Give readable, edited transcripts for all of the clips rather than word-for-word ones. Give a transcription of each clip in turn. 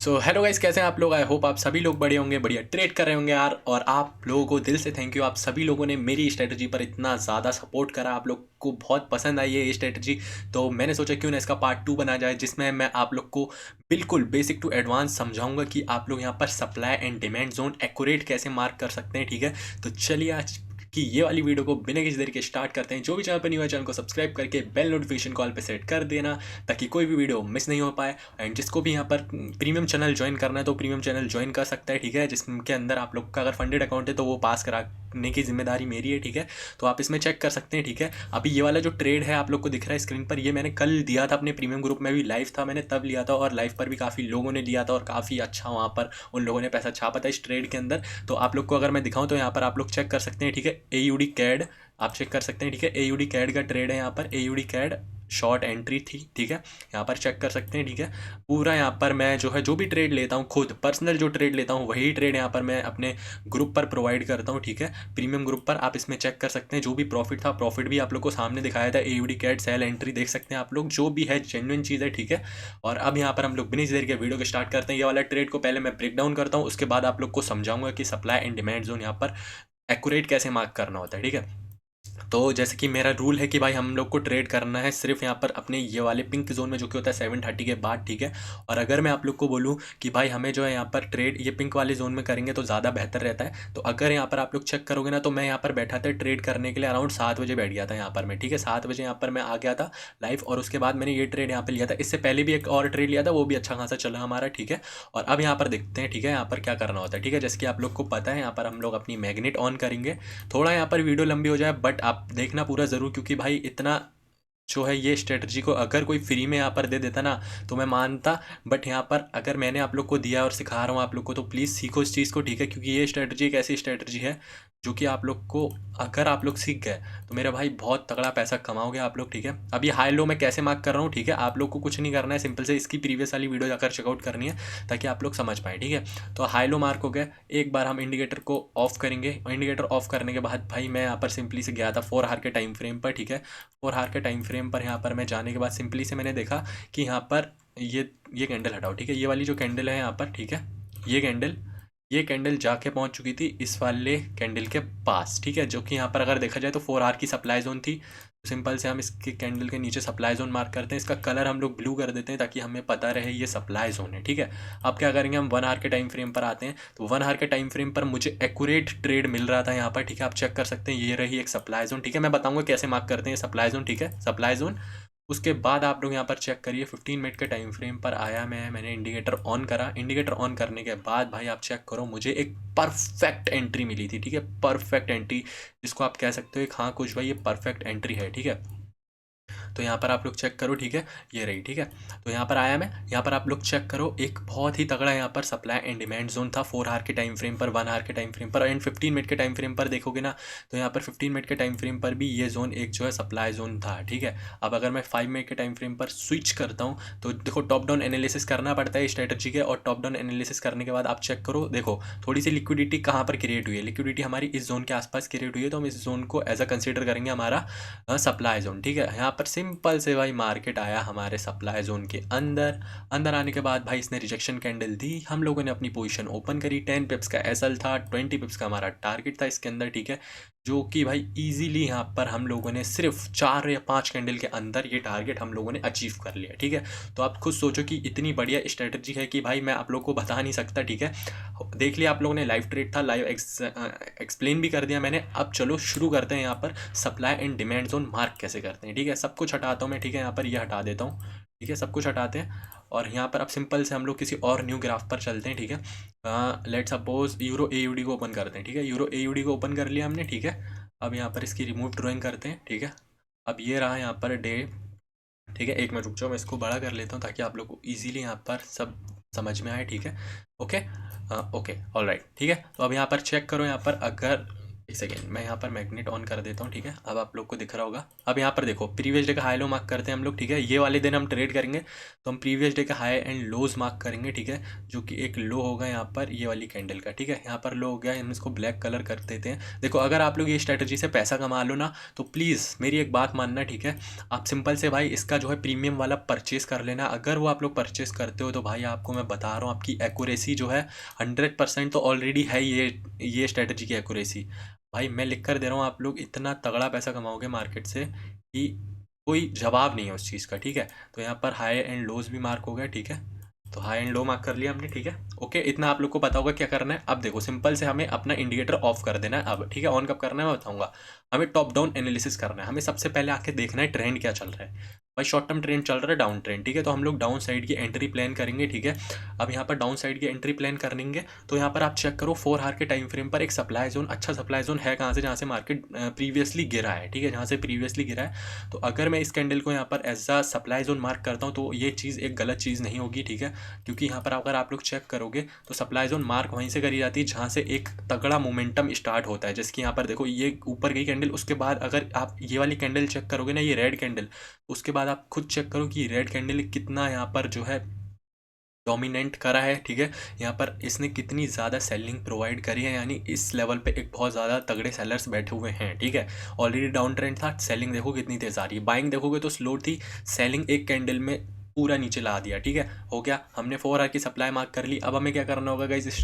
So hello guys, कैसे हैं आप लोग। आई होप आप सभी लोग बढ़िया होंगे, बढ़िया ट्रेड कर रहे होंगे यार। और आप लोगों को दिल से थैंक यू, आप सभी लोगों ने मेरी स्ट्रेटजी पर इतना ज़्यादा सपोर्ट करा, आप लोग को बहुत पसंद आई है ये स्ट्रेटजी। तो मैंने सोचा क्यों ना इसका पार्ट 2 बना जाए, जिसमें मैं आप लोग को बिल्कुल बेसिक टू एडवांस समझाऊंगा कि आप लोग यहाँ पर supply and demand zone accurate कैसे मार्क कर सकते हैं। ठीक है, तो चलिए आज कि ये वाली वीडियो को बिना किसी देरी के स्टार्ट करते हैं। जो भी चैनल पर न्यू है, चैनल को सब्सक्राइब करके बेल नोटिफिकेशन कॉल पे सेट कर देना, ताकि कोई भी वीडियो मिस नहीं हो पाए। एंड जिसको भी यहाँ पर प्रीमियम चैनल ज्वाइन करना है तो प्रीमियम चैनल ज्वाइन कर सकता है। ठीक है, जिसके अंदर आप लोग का अगर फंडेड अकाउंट है तो वो पास कराने की जिम्मेदारी मेरी है। ठीक है, तो आप इसमें चेक कर सकते हैं। ठीक है, अभी ये वाला जो ट्रेड है आप लोग को दिख रहा है स्क्रीन पर, ये मैंने कल दिया था अपने प्रीमियम ग्रुप में, भी लाइव था, मैंने तब लिया था और लाइव पर भी काफ़ी लोगों ने लिया था और काफ़ी अच्छा वहाँ पर उन लोगों ने पैसा छापा था इस ट्रेड के अंदर। तो आप लोग को अगर मैं दिखाऊं तो यहाँ पर आप लोग चेक कर सकते हैं। ठीक है, AUD कैड आप चेक कर सकते हैं। ठीक है, AUD कैड का ट्रेड है यहाँ पर, AUD कैड शॉर्ट एंट्री थी। ठीक है, यहाँ पर चेक कर सकते हैं। ठीक है, पूरा यहाँ पर मैं जो है जो भी ट्रेड लेता हूँ, खुद पर्सनल जो ट्रेड लेता हूँ वही ट्रेड यहाँ पर मैं अपने ग्रुप पर प्रोवाइड करता हूँ। ठीक है, प्रीमियम ग्रुप पर आप इसमें चेक कर सकते हैं। जो भी प्रॉफिट था, प्रॉफिट भी आप लोग को सामने दिखाया था। AUD कैट सेल एंट्री देख सकते हैं आप लोग, जो भी है जेन्युइन चीज़ है। ठीक है, और अब यहाँ पर हम लोग बिना देर के वीडियो को स्टार्ट करते हैं। ये वाला ट्रेड को पहले मैं ब्रेक डाउन करता हूँ, उसके बाद आप लोग को समझाऊंगा कि सप्लाई एंड डिमांड जोन यहाँ पर एक्यूरेट कैसे मार्क करना होता है। ठीक है, तो जैसे कि मेरा रूल है कि भाई हम लोग को ट्रेड करना है सिर्फ यहाँ पर अपने ये वाले पिंक जोन में, जो कि होता है 7:30 के बाद। ठीक है, और अगर मैं आप लोग को बोलूँ कि भाई हमें जो है यहाँ पर ट्रेड ये पिंक वाले जोन में करेंगे तो ज़्यादा बेहतर रहता है। तो अगर यहाँ पर आप लोग चेक करोगे ना, तो मैं यहाँ पर बैठा था ट्रेड करने के लिए, अराउंड 7 बजे बैठ गया था यहाँ पर मैं। ठीक है, 7 बजे यहाँ पर मैं आ गया था लाइव, और उसके बाद मैंने ये ट्रेड यहाँ पर लिया था। इससे पहले भी एक और ट्रेड लिया था, वो भी अच्छा खासा चला हमारा। ठीक है, और अब यहाँ पर देखते हैं। ठीक है, यहाँ पर क्या करना होता है। ठीक है, जैसे कि आप लोग को पता है, यहाँ पर हम लोग अपनी मैग्नेट ऑन करेंगे। थोड़ा यहाँ पर वीडियो लंबी हो जाए बट आप देखना पूरा ज़रूर, क्योंकि भाई इतना जो है ये स्ट्रेटजी को अगर कोई फ्री में यहाँ पर दे देता ना तो मैं मानता। बट यहाँ पर अगर मैंने आप लोग को दिया और सिखा रहा हूँ आप लोग को, तो प्लीज़ सीखो इस चीज़ को। ठीक है, क्योंकि ये स्ट्रेटजी एक ऐसी स्ट्रेटजी है जो कि आप लोग को, अगर आप लोग सीख गए तो मेरे भाई बहुत तगड़ा पैसा कमाओगे आप लोग। ठीक है, अब ये हाई लो मैं कैसे मार्क कर रहा हूँ। ठीक है, आप लोग को कुछ नहीं करना है, सिंपल से इसकी प्रीवियस वाली वीडियो जाकर चेकआउट करनी है ताकि आप लोग समझ पाएँ। ठीक है, तो हाई लो मार्क हो गया। एक बार हम इंडिकेटर को ऑफ करेंगे, इंडिकेटर ऑफ करने के बाद भाई मैं यहाँ पर सिंपली से गया था 4 आवर के टाइम फ्रेम पर। ठीक है, 4 आवर के टाइम फ्रेम पर यहाँ पर मैं जाने के बाद सिंपली से मैंने देखा कि यहाँ पर ये कैंडल हटाओ। ठीक है, ये वाली जो कैंडल है यहाँ पर, ठीक है, ये कैंडल जाके पहुंच चुकी थी इस वाले कैंडल के पास। ठीक है, जो कि यहाँ पर अगर देखा जाए तो 4 आवर की सप्लाई जोन थी। तो सिंपल से हम इसके कैंडल के नीचे सप्लाई जोन मार्क करते हैं, इसका कलर हम लोग ब्लू कर देते हैं ताकि हमें पता रहे ये सप्लाई जोन है। ठीक है, अब क्या करेंगे, हम 1 आवर के टाइम फ्रेम पर आते हैं। तो 1 आवर के टाइम फ्रेम पर मुझे एक्यूरेट ट्रेड मिल रहा था यहाँ पर। ठीक है, आप चेक कर सकते हैं, ये रही एक सप्लाई जोन। ठीक है, मैं बताऊंगा कैसे मार्क करते हैं सप्लाई जोन। ठीक है, सप्लाई जोन, उसके बाद आप लोग यहाँ पर चेक करिए 15 मिनट के टाइम फ्रेम पर आया मैंने इंडिकेटर ऑन करा। इंडिकेटर ऑन करने के बाद भाई आप चेक करो, मुझे एक परफेक्ट एंट्री मिली थी। ठीक है, परफेक्ट एंट्री, जिसको आप कह सकते हो एक, हाँ कुछ भाई ये परफेक्ट एंट्री है। ठीक है, तो यहाँ पर आप लोग चेक करो। ठीक है, ये रही। ठीक है, तो यहाँ पर आया मैं, यहाँ पर आप लोग चेक करो, एक बहुत ही तगड़ा यहाँ पर सप्लाई एंड डिमांड जोन था 4 आवर के टाइम फ्रेम पर, 1 आवर के टाइम फ्रेम पर एंड 15 मिनट के टाइम फ्रेम पर देखोगे ना, तो यहाँ पर 15 मिनट के टाइम फ्रेम पर भी ये जोन एक जो है सप्लाई जोन था। ठीक है, अब अगर मैं 5 मिनट के टाइम फ्रेम पर स्विच करता हूँ तो देखो टॉप डाउन एनालिसिस करना पड़ता है स्ट्रेटजी के, और टॉप डाउन एनालिसिस करने के बाद आप चेक करो, देखो थोड़ी सी लिक्विडिटी कहाँ पर क्रिएट हुई है। लिक्विडिटी हमारी इस जोन के आसपास क्रिएट हुई है, तो हम इस जोन को एज अ कंसिडर करेंगे हमारा सप्लाई जोन। ठीक है, यहाँ पर सिंपल से भाई मार्केट आया हमारे सप्लाई जोन के अंदर। अंदर आने के बाद भाई इसने रिजेक्शन कैंडल दी, हम लोगों ने अपनी पोजीशन ओपन करी। 10 पिप्स का एसएल था, 20 पिप्स का हमारा टारगेट था इसके अंदर। ठीक है, जो कि भाई इजीली यहाँ पर हम लोगों ने सिर्फ 4 या 5 कैंडल के अंदर ये टारगेट हम लोगों ने अचीव कर लिया। ठीक है, तो आप खुद सोचो कि इतनी बढ़िया स्ट्रेटजी है कि भाई मैं आप लोगों को बता नहीं सकता। ठीक है, देख लिया आप लोगों ने, लाइव ट्रेड था, लाइव एक्सप्लेन भी कर दिया मैंने। अब चलो शुरू करते हैं यहाँ पर supply and demand zone mark कैसे करते हैं। ठीक है, सब कुछ हटाता हूँ मैं। ठीक है, यहाँ पर ये हटा देता हूँ। ठीक है, सब कुछ हटाते हैं, और यहाँ पर अब सिंपल से हम लोग किसी और न्यू ग्राफ पर चलते हैं। ठीक है, लेट सपोज यूरो AUD को ओपन करते हैं। ठीक है, यूरो AUD को ओपन कर लिया हमने। ठीक है, अब यहाँ पर इसकी रिमूव ड्राइंग करते हैं। ठीक है, अब ये रहा यहाँ पर डे। ठीक है, एक मिनट रुक जाओ, मैं इसको बड़ा कर लेता हूँ ताकि आप लोग को ईजिली यहाँ पर सब समझ में आए। ठीक है, ओके, ओके, ऑल राइट। ठीक है, तो अब यहाँ पर चेक करो, यहाँ पर अगर एक सेकेंड, मैं यहाँ पर मैग्नेट ऑन कर देता हूँ, ठीक है। अब आप लोग को दिख रहा होगा। अब यहाँ पर देखो, प्रीवियस डे का हाई लो मार्क करते हैं हम लोग, ठीक है। ये वाले दिन हम ट्रेड करेंगे तो हम प्रीवियस डे का हाई एंड लोज मार्क करेंगे, ठीक है। जो कि एक लो होगा यहाँ पर ये वाली कैंडल का, ठीक है। यहाँ पर लो हो गया, हम इसको ब्लैक कलर कर देते हैं। देखो, अगर आप लोग ये स्ट्रेटजी से पैसा कमा लो ना, तो प्लीज़ मेरी एक बात मानना, ठीक है। आप सिंपल से भाई इसका जो है प्रीमियम वाला परचेस कर लेना। अगर वो आप लोग परचेस करते हो तो भाई आपको मैं बता रहा हूँ, आपकी एक्यूरेसी जो है 100% तो ऑलरेडी है। ये स्ट्रेटजी की एक्यूरेसी भाई मैं लिख कर दे रहा हूँ, आप लोग इतना तगड़ा पैसा कमाओगे मार्केट से कि कोई जवाब नहीं है उस चीज़ का, ठीक है। तो यहाँ पर हाई एंड लोज भी मार्क हो गया, ठीक है। तो हाई एंड लो मार्क कर लिया हमने, ठीक है। ओके, इतना आप लोग को पता होगा क्या करना है। अब देखो, सिंपल से हमें अपना इंडिकेटर ऑफ कर देना है अब, ठीक है। ऑन कब करना है मैं बताऊंगा। हमें टॉप डाउन एनालिसिस करना है। हमें सबसे पहले आके देखना है ट्रेंड क्या चल रहा है। भाई शॉर्ट टर्म ट्रेंड चल रहा है डाउन ट्रेंड, ठीक है। तो हम लोग डाउन साइड की एंट्री प्लान करेंगे, ठीक है। अब यहाँ पर डाउन साइड की एंट्री प्लान करेंगे तो यहाँ पर आप चेक करो 4 आवर के टाइम फ्रेम पर एक सप्लाई जोन, अच्छा सप्लाई जोन है कहाँ से, जहाँ से मार्केट प्रीवियसली गिरा है, ठीक है। जहाँ से प्रीवियसली गिरा है, तो अगर मैं इस कैंडल को यहाँ पर as a supply zone mark करता हूँ तो ये चीज़ एक गलत चीज़ नहीं होगी, ठीक है। क्योंकि यहाँ पर अगर आप लोग चेक करोगे तो सप्लाई जोन मार्क वहीं से करी जाती है जहाँ से एक तगड़ा मोमेंटम स्टार्ट होता है। जैसे कि यहाँ पर देखो, ये ऊपर गई कैंडल, उसके बाद अगर आप ये वाली कैंडल चेक करोगे ना, ये रेड कैंडल, उसके बाद आप खुद चेक करो कि रेड कैंडल कितना यहाँ पर जो है डोमिनेंट करा है, ठीक है। यहाँ पर इसने कितनी ज़्यादा सेलिंग प्रोवाइड करी है, यानी इस लेवल पे एक बहुत ज़्यादा तगड़े सेलर्स बैठे हुए हैं, ठीक है। ऑलरेडी डाउन ट्रेंड था, सेलिंग देखो कितनी तेज़ आ रही है। बाइंग देखोगे तो स्लो थी, सेलिंग एक कैंडल में पूरा नीचे ला दिया, ठीक है। हो गया, हमने 4 आवर की सप्लाई मार्क कर ली। अब हमें क्या करना होगा गाइस इस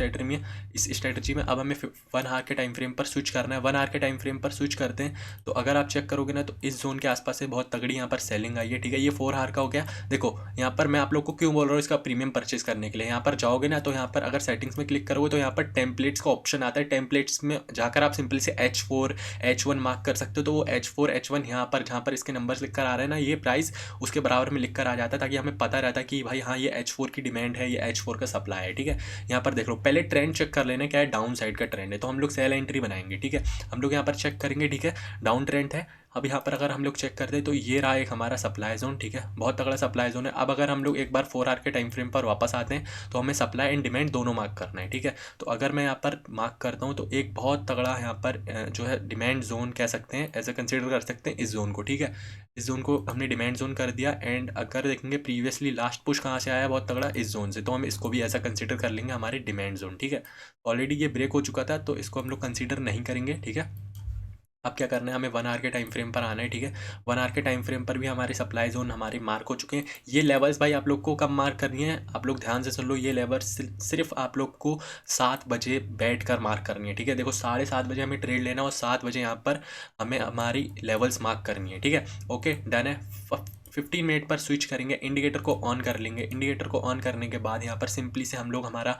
स्ट्रेटजी में अब हमें 1 आवर के टाइम फ्रेम पर स्विच करना है। 1 आवर के टाइम फ्रेम पर स्विच करते हैं तो अगर आप चेक करोगे ना, तो इस जोन के आसपास से बहुत तगड़ी यहाँ पर सेलिंग आई है, ठीक है। ये 4 आवर का हो गया। देखो यहाँ पर मैं आप लोग को क्यों बोल रहा हूँ इसका प्रीमियम परचेज करने के लिए। यहाँ पर जाओगे ना, तो यहाँ पर अगर सेटिंग्स में क्लिक करोगे तो यहाँ पर टेम्पलेट्स का ऑप्शन आता है। टेम्पलेट्स में जाकर आप सिंपली से H4 H1 मार्क कर सकते हो। तो वो H4 H1 यहाँ पर जहाँ पर इसके नंबर्स लिख कर आ रहे हैं ना, ये प्राइस उसके बराबर में लिख कर आ जाता है, ताकि हमें पता रहता है कि भाई हाँ ये H4 की डिमांड है, ये H4 का सप्लाई है, ठीक है। यहाँ पर देख लो, पहले ट्रेंड चेक कर लेना क्या है, डाउन साइड का ट्रेंड है तो हम लोग सेल एंट्री बनाएंगे, ठीक है। हम लोग यहाँ पर चेक करेंगे, ठीक है, डाउन ट्रेंड है। अब यहाँ पर अगर हम लोग चेक करते हैं तो ये रहा एक हमारा सप्लाई जोन, ठीक है। बहुत तगड़ा सप्लाई जोन है। अब अगर हम लोग एक बार 4 आवर के टाइम फ्रेम पर वापस आते हैं तो हमें सप्लाई एंड डिमांड दोनों मार्क करना है, ठीक है। तो अगर मैं यहाँ पर मार्क करता हूँ तो एक बहुत तगड़ा यहाँ पर जो है डिमांड जोन कह सकते हैं, ऐसे कंसिडर कर सकते हैं इस जोन को, ठीक है। इस जोन को हमने डिमांड जोन कर दिया। एंड अगर देखेंगे प्रीवियसली लास्ट पुश कहाँ से आया बहुत तगड़ा, इस जोन से, तो हम इसको भी ऐसा कंसिडर कर लेंगे हमारे डिमांड जोन, ठीक है। ऑलरेडी ये ब्रेक हो चुका था तो इसको हम लोग कंसिडर नहीं करेंगे, ठीक है। अब क्या करना है, हमें 1 आवर के टाइम फ्रेम पर आना है, ठीक है। 1 आवर के टाइम फ्रेम पर भी हमारे सप्लाई जोन हमारे मार्क हो चुके हैं। ये लेवल्स भाई आप लोग को कब मार्क करनी है, आप लोग ध्यान से सुन लो। ये लेवल्स सिर्फ आप लोग को 7 बजे बैठ कर मार्क करनी है, ठीक है। देखो 7:30 बजे हमें ट्रेड लेना है और 7 बजे यहाँ पर हमें हमारी लेवल्स मार्क करनी है, ठीक है। ओके, डन है। 15 मिनट पर स्विच करेंगे, इंडिकेटर को ऑन कर लेंगे। इंडिकेटर को ऑन करने के बाद यहाँ पर सिंपली से हम लोग हमारा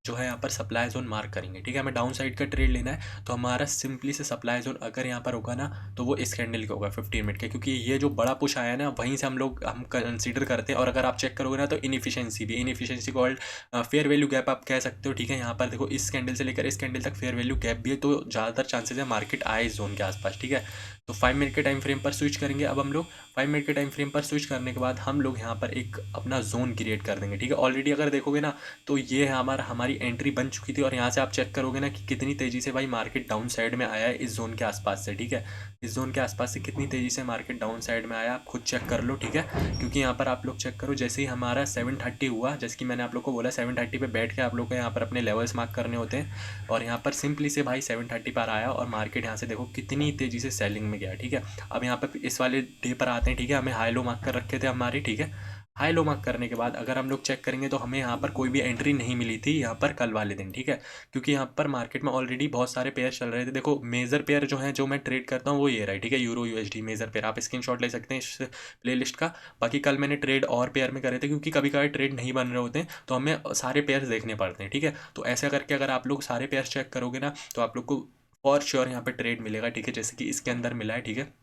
जो है यहाँ पर सप्लाई जोन मार्क करेंगे, ठीक है। हमें डाउन साइड का ट्रेड लेना है तो हमारा सिंपली से सप्लाई जोन अगर यहाँ पर होगा ना, तो वो इस कैंडल का होगा 15 मिनट का, क्योंकि ये जो बड़ा पुश आया है ना, वहीं से हम कंसीडर करते हैं। और अगर आप चेक करोगे ना, तो inefficiency called fair value gap आप कह सकते हो, ठीक है। यहाँ पर देखो, इस कैंडल से लेकर इस कैंडल तक फेयर वैल्यू गैप भी है, तो ज़्यादातर चांसेस है मार्केट आए इस जोन के आसपास, ठीक है। तो 5 मिनट के टाइम फ्रेम पर स्विच करेंगे। अब हम लोग 5 मिनट के टाइम फ्रेम पर स्विच करने के बाद हम लोग यहाँ पर एक अपना जोन क्रिएट कर देंगे, ठीक है। ऑलरेडी अगर देखोगे ना, तो ये हमारी एंट्री बन चुकी थी। और यहाँ से आप चेक करोगे ना कि कितनी तेज़ी से भाई मार्केट डाउन साइड में आया है इस जोन के आसपास से, ठीक है। इस जोन के आसपास से कितनी तेज़ी से मार्केट डाउन साइड में आया, आप खुद चेक कर लो, ठीक है। क्योंकि यहाँ पर आप लोग चेक करो, जैसे ही हमारा 7:30 हुआ, जैसे कि मैंने आप लोग को बोला 7:30 पे बैठ के आप लोग को यहाँ पर अपने लेवल्स मार्क करने होते हैं। और यहाँ पर सिंपली से भाई 7:30 पर आया और मार्केट यहाँ से देखो कितनी तेज़ी से सेलिंग में गया, ठीक है। अब यहाँ पर इस वाले डे पर आते हैं, ठीक है। हमें हाई लो मार्क कर रखे थे हमारे, ठीक है। हाई लो मार्क करने के बाद अगर हम लोग चेक करेंगे तो हमें यहाँ पर कोई भी एंट्री नहीं मिली थी यहाँ पर कल वाले दिन, ठीक है। क्योंकि यहाँ पर मार्केट में ऑलरेडी बहुत सारे पेयर चल रहे थे। देखो मेजर पेयर जो है, जो मैं ट्रेड करता हूँ वो ये रहा है, ठीक है। यूरो USD मेजर पेयर, आप स्क्रीनशॉट ले सकते हैं इस प्लेलिस्ट का। बाकी कल मैंने ट्रेड और पेयर में करे थे, क्योंकि कभी कभी ट्रेड नहीं बन रहे होते हैं तो हमें सारे पेयर्स देखने पड़ते हैं, ठीक है। तो ऐसा करके अगर आप लोग सारे पेयर्स चेक करोगे ना, तो आप लोग को फॉर श्योर यहाँ पे ट्रेड मिलेगा, ठीक है। जैसे कि इसके अंदर मिला है, ठीक है।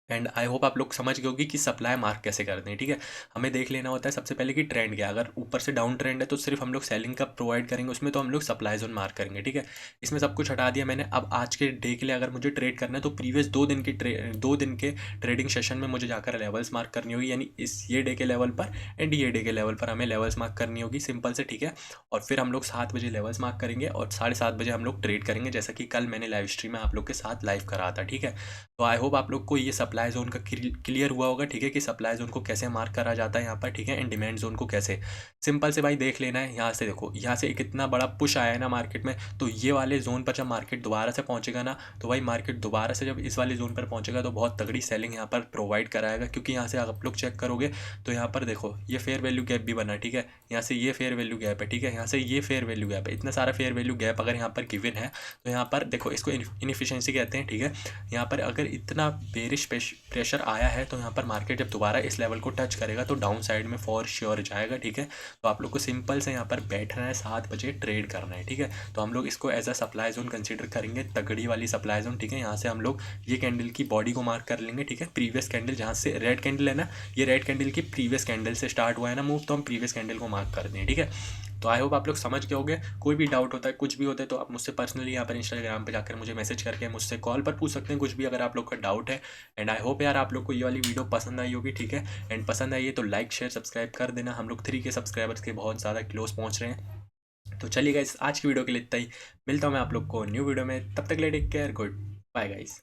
एंड आई होप आप लोग समझ गए होगी कि सप्लाई मार्क कैसे करते हैं, ठीक है। हमें देख लेना होता है सबसे पहले कि ट्रेंड क्या है। अगर ऊपर से डाउन ट्रेंड है तो सिर्फ हम लोग सेलिंग का प्रोवाइड करेंगे, उसमें तो हम लोग सप्लाई जोन मार्क करेंगे, ठीक है। इसमें सब कुछ हटा दिया मैंने। अब आज के डे के लिए अगर मुझे ट्रेड करना है तो प्रीवियस 2 दिन के ट्रेडिंग सेशन में मुझे जाकर लेवल्स मार्क करनी होगी, यानी ये डे के लेवल पर एंड ये डे के लेवल पर हमें लेवल्स मार्क करनी होगी, सिंपल से, ठीक है। और फिर हम लोग 7 बजे लेवल्स मार्क करेंगे और 7:30 बजे हम लोग ट्रेड करेंगे, जैसा कि कल मैंने लाइव स्ट्रीम में आप लोग के साथ लाइव करा था, ठीक है। तो आई होप आप लोग को ये सप्लाई जोन का क्लियर हुआ होगा, ठीक है, कि सप्लाई जोन को कैसे मार्क करा जाता है यहाँ पर, ठीक है। एंड डिमांड जोन को कैसे, सिंपल से भाई देख लेना है। यहाँ से देखो, यहाँ से एक इतना बड़ा पुश आया है ना मार्केट में, तो ये वाले जोन पर जब मार्केट दोबारा से पहुंचेगा ना, तो भाई मार्केट दोबारा से जब इस वाले जोन पर पहुंचेगा तो बहुत तगड़ी सेलिंग यहाँ पर प्रोवाइड कराएगा, क्योंकि यहाँ से आप लोग चेक करोगे तो यहाँ पर देखो ये फेयर वैल्यू गैप भी बना, ठीक है। यहाँ से ये फेयर वैल्यू गैप है, ठीक है। यहाँ से ये फेयर वैल्यू गैप है, इतना सारा फेयर वैल्यू गैप अगर यहाँ पर गिवन है तो यहाँ पर देखो इसको इनफिशिएंसी कहते हैं, ठीक है। यहाँ पर अगर इतना बेरिश प्रेशर आया है तो यहाँ पर मार्केट जब दोबारा इस लेवल को टच करेगा तो डाउन साइड में फॉर श्योर जाएगा, ठीक है। तो आप लोग को सिंपल से यहाँ पर बैठना है, 7 बजे ट्रेड करना है, ठीक है। तो हम लोग इसको as a supply zone consider करेंगे, तगड़ी वाली सप्लाई जोन, ठीक है। यहाँ से हम लोग ये कैंडल की बॉडी को मार्क कर लेंगे, ठीक है। प्रीवियस कैंडल जहाँ से रेड कैंडल है ना, ये रेड कैंडल की प्रीवियस कैंडल से स्टार्ट हुआ है ना मूव, तो हम प्रीवियस कैंडल को मार्क कर दें, ठीक है। तो आई होप आप लोग समझ गए होंगे। कोई भी डाउट होता है, कुछ भी होता है, तो आप मुझसे पर्सनली यहाँ पर इंस्टाग्राम पे जाकर मुझे मैसेज करके मुझसे कॉल पर पूछ सकते हैं, कुछ भी अगर आप लोग का डाउट है। एंड आई होप यार आप लोग को ये वाली वीडियो पसंद आई होगी, ठीक है। एंड पसंद आई है तो लाइक शेयर सब्सक्राइब कर देना। हम लोग 3 के सब्सक्राइबर्स के बहुत ज़्यादा क्लोज पहुँच रहे हैं। तो चलिए गाइस, आज की वीडियो के लिए इतना ही। मिलता हूँ मैं आप लोग को न्यू वीडियो में, तब तक ले take care, good bye guys.